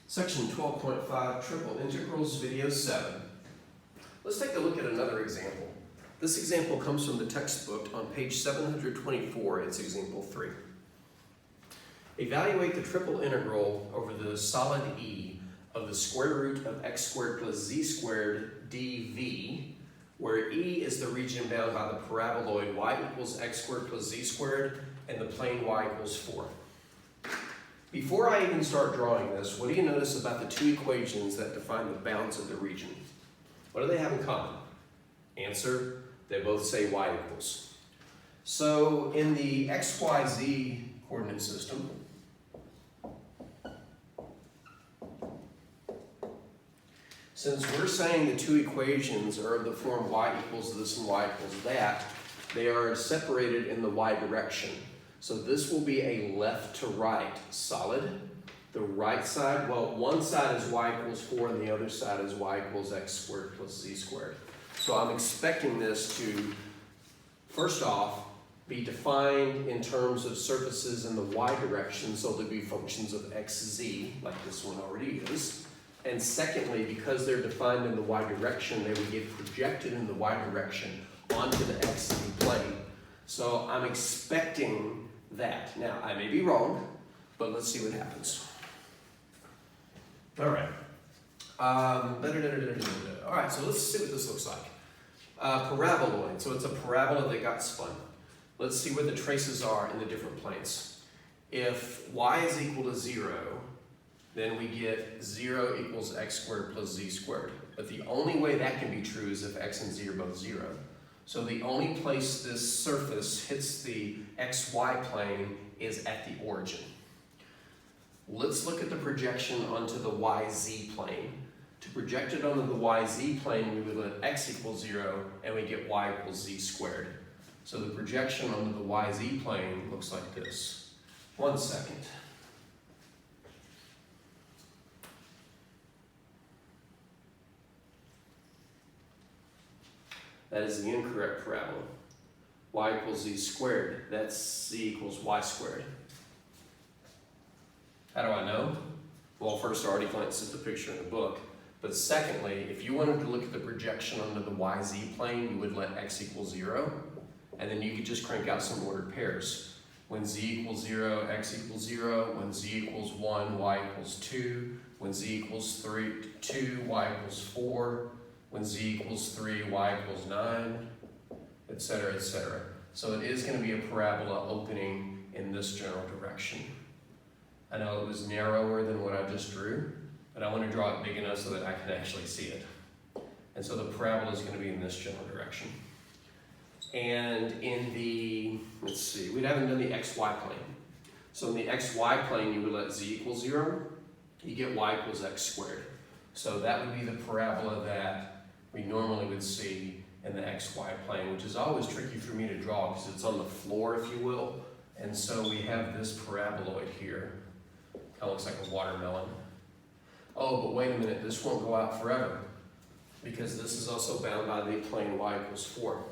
Section 12.5, Triple Integrals, Video 7. Let's take a look at another example. This example comes from the textbook on page 724, it's example 3. Evaluate the triple integral over the solid E of the square root of x squared plus z squared dv, where E is the region bound by the paraboloid y equals x squared plus z squared and the plane y equals 4. Before I even start drawing this, what do you notice about the two equations that define the bounds of the region? What do they have in common? Answer, they both say y equals. So in the x, y, z coordinate system, since we're saying the two equations are of the form y equals this and y equals that, they are separated in the y direction. So this will be a left to right solid. The right side, well, one side is y equals 4 and the other side is y equals x squared plus z squared. So I'm expecting this to, first off, be defined in terms of surfaces in the y direction, so there'll be functions of xz, like this one already is. And secondly, because they're defined in the y direction, they would get projected in the y direction onto the xz plane. So I'm expecting that. Now, I may be wrong, but let's see what happens. All right. All right, so let's see what this looks like. Paraboloid, so it's a parabola that got spun. Let's see where the traces are in the different planes. If y is equal to 0, then we get 0 equals x squared plus z squared. But the only way that can be true is if x and z are both 0. So the only place this surface hits the xy plane is at the origin. Let's look at the projection onto the yz plane. To project it onto the yz plane, we would let x equal 0 and we get y equals z squared. So the projection onto the yz plane looks like this. 1 second. That is the incorrect parabola. Y equals z squared. That's z equals y squared. How do I know? Well, first I already glanced at the picture in the book. But secondly, if you wanted to look at the projection onto the yz plane, you would let x equal 0. And then you could just crank out some ordered pairs. When z equals 0, x equals 0. When z equals 1, y equals 2. When z equals 2, y equals 4. When z equals 3, y equals 9, etc., etc. So it is going to be a parabola opening in this general direction. I know it was narrower than what I just drew, but I want to draw it big enough so that I can actually see it. And so the parabola is going to be in this general direction. And in the, let's see, we haven't done the xy plane. So in the xy plane, you would let z equal 0, you get y equals x squared. So that would be the parabola that we normally would see in the xy plane, which is always tricky for me to draw because it's on the floor, if you will. And so we have this paraboloid here. Kind of looks like a watermelon. Oh, but wait a minute, this won't go out forever because this is also bound by the plane y equals 4.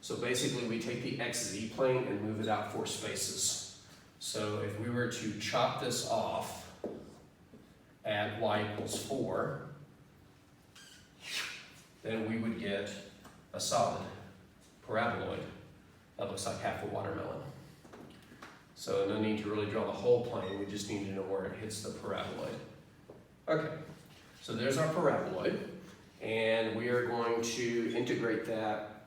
So basically we take the xz plane and move it out 4 spaces. So if we were to chop this off at y equals 4, then we would get a solid paraboloid that looks like half a watermelon. So no need to really draw the whole plane, we just need to know where it hits the paraboloid. Okay, so there's our paraboloid, and we are going to integrate that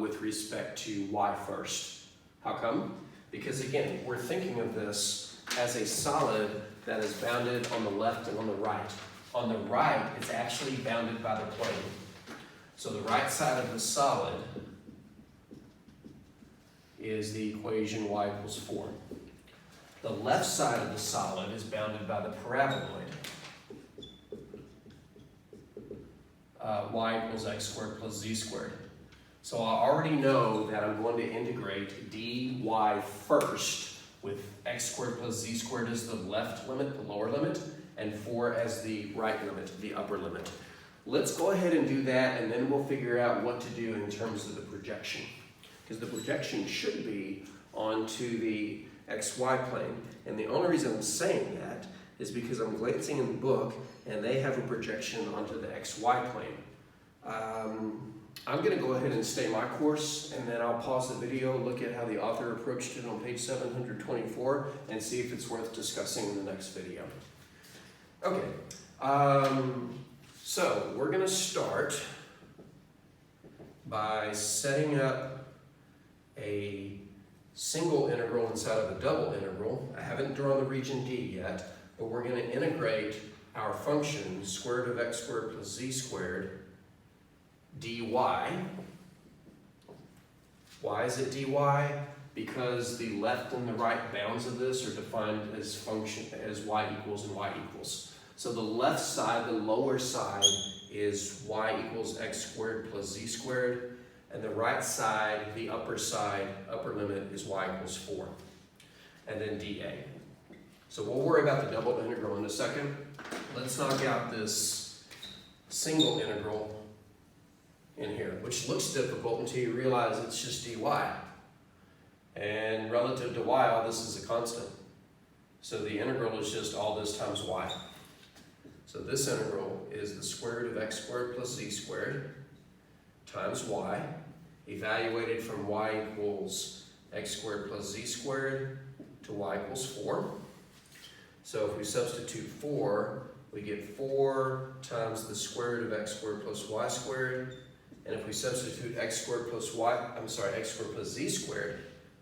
with respect to y first. How come? Because again, we're thinking of this as a solid that is bounded on the left and on the right. On the right, it's actually bounded by the plane. So the right side of the solid is the equation y equals 4. The left side of the solid is bounded by the paraboloid. Y equals x squared plus z squared. So I already know that I'm going to integrate dy first with x squared plus z squared as the left limit, the lower limit, and 4 as the right limit, the upper limit. Let's go ahead and do that, and then we'll figure out what to do in terms of the projection. Because the projection should be onto the xy plane. And the only reason I'm saying that is because I'm glancing in the book and they have a projection onto the XY plane. I'm going to go ahead and stay my course, and then I'll pause the video, look at how the author approached it on page 724, and see if it's worth discussing in the next video. Okay, so we're going to start by setting up a single integral inside of a double integral. I haven't drawn the region D yet, but we're going to integrate our function square root of x squared plus z squared dy. Why is it dy? Because the left and the right bounds of this are defined as function as y equals and y equals. So the left side, the lower side, is y equals x squared plus z squared, and the right side, the upper side, upper limit, is y equals 4, and then dA. So we'll worry about the double integral in a second. Let's knock out this single integral in here, which looks difficult until you realize it's just dy. And relative to y, all this is a constant. So the integral is just all this times y. So this integral is the square root of x squared plus z squared times y, evaluated from y equals x squared plus z squared to y equals 4. So if we substitute 4, we get 4 times the square root of x squared plus y squared. And if we substitute x squared plus x squared plus z squared,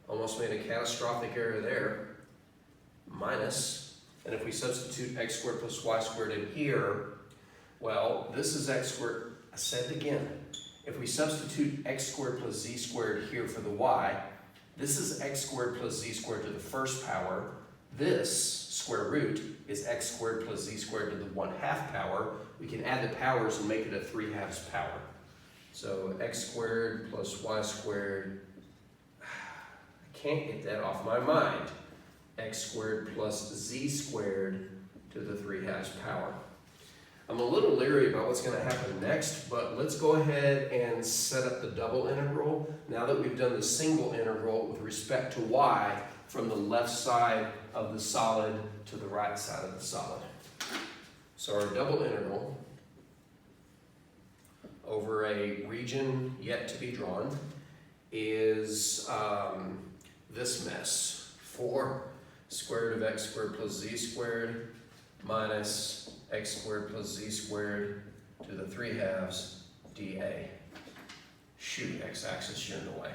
almost made a catastrophic error there, minus, and if we substitute x squared plus y squared in here, well, this is x squared, I said it again, if we substitute x squared plus z squared here for the y, this is x squared plus z squared to the first power. This square root is x squared plus z squared to the 1/2 power. We can add the powers and make it a 3/2 power. So x squared plus y squared, I can't get that off my mind. X squared plus z squared to the 3/2 power. I'm a little leery about what's going to happen next, but let's go ahead and set up the double integral now that we've done the single integral with respect to y from the left side of the solid to the right side of the solid. So our double integral over a region yet to be drawn is this mess. 4 square root of x squared plus z squared minus x squared plus z squared to the 3/2 dA. Shoot, x-axis, you're in the way.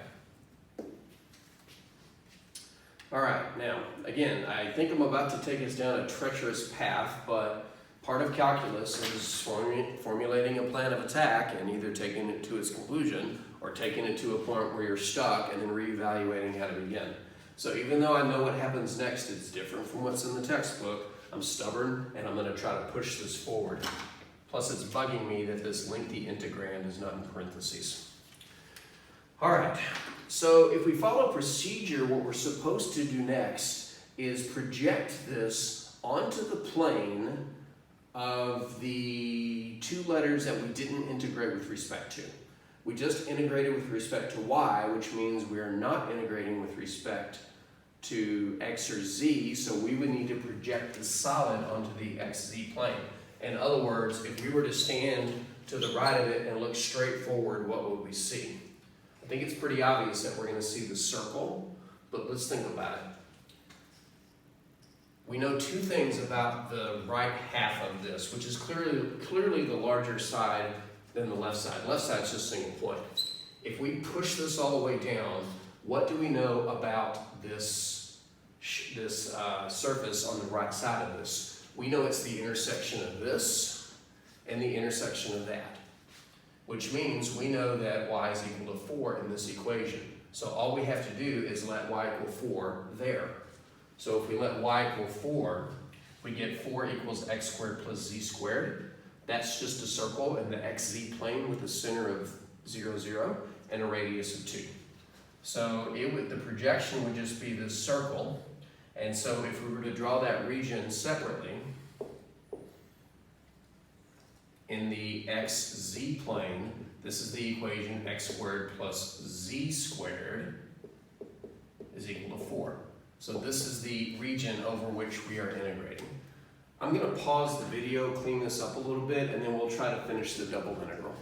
All right, now, again, I think I'm about to take us down a treacherous path, but part of calculus is formulating a plan of attack and either taking it to its conclusion or taking it to a point where you're stuck and then reevaluating how to begin. So even though I know what happens next, it's different from what's in the textbook, I'm stubborn and I'm going to try to push this forward. Plus it's bugging me that this lengthy integrand is not in parentheses. All right, so if we follow procedure, what we're supposed to do next is project this onto the plane of the two letters that we didn't integrate with respect to. We just integrated with respect to y, which means we are not integrating with respect to x or z, so we would need to project the solid onto the xz plane. In other words, if we were to stand to the right of it and look straight forward, what would we see? I think it's pretty obvious that we're going to see the circle, but let's think about it. We know two things about the right half of this, which is clearly the larger side than the left side. Left side is just a single point. If we push this all the way down, what do we know about this surface on the right side of this? We know it's the intersection of this and the intersection of that, which means we know that y is equal to 4 in this equation. So all we have to do is let y equal 4 there. So if we let y equal 4, we get 4 equals x squared plus z squared. That's just a circle in the xz plane with a center of 0, 0 and a radius of 2. So the projection would just be this circle. And so if we were to draw that region separately, in the xz plane, this is the equation x squared plus z squared is equal to 4. So this is the region over which we are integrating. I'm gonna pause the video, clean this up a little bit, and then we'll try to finish the double integral.